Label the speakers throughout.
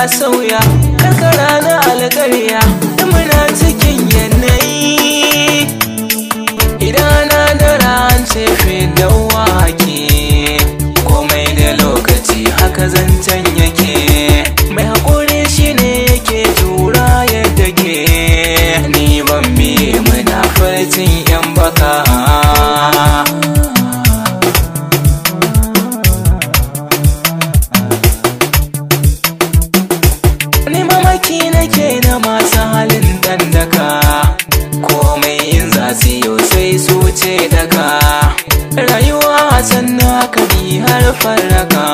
Speaker 1: sauya karkara na alƙarya da muna cikin yanayi. Idan na da ran cefe da wake komai da lokaci haka zancen yake. Mai haƙuri shine yake tura yadda ke. Ni ban biye muna farcin yan baka. Ni mamaki nake na masu halin dandaka, komai in za su yi sai su ce daka. Rayuwa sannu haka bi har farraka,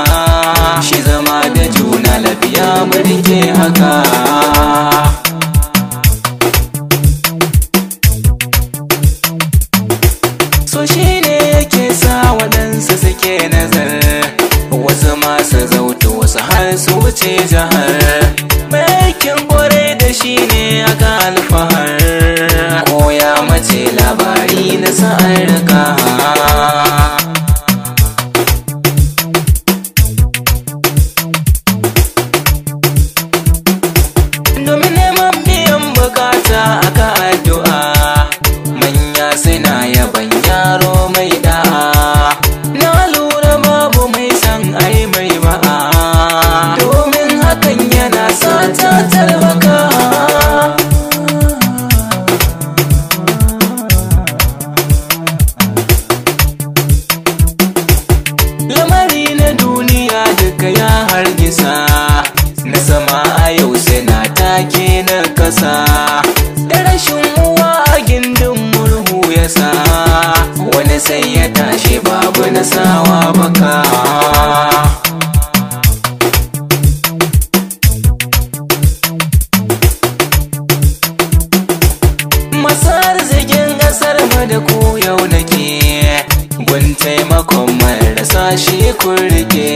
Speaker 1: shi zama da juna lafiya murke haka. So shi ne yake sa waɗansu suke nazar, wasu masu zautu wasu har su wuce jihar. Aikin kwarai da shi ne aka alfahar, ko ya mace labari na sa'ar rika. Domin neman biyan bukata aka addu'a, manya suna yaban yaro mai da'a. Na lura babu mai san ai mai ba'a, domin hakan yana sa ta talbaka. Lamari na duniya duka ya hargitsa, na sama a yau suna take na kasa. Da rashin uwa a gindin murhu ya sa, wani sai ya tashi babu na sawa baka. Masu arzikin ƙasar mu da ku yau nake, gun taimakon marasa shi kun rike.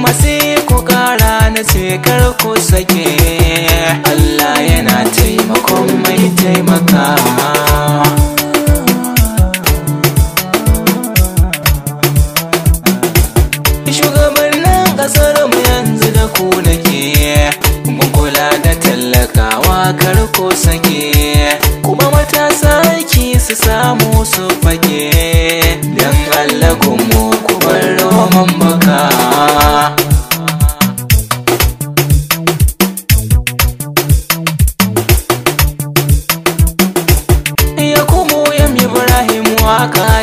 Speaker 1: Masu ku ƙara na ce kar ku sake, Allah yana taimakon mai taimaka. Shugabannin ƙasar mu yanzu da ku nake, mun kula da tallakawa kar ku sake. Kuma matasa aiki su samu su fage, don Allah kuma ku bar roman baka. Ya kuma Ibrahim waka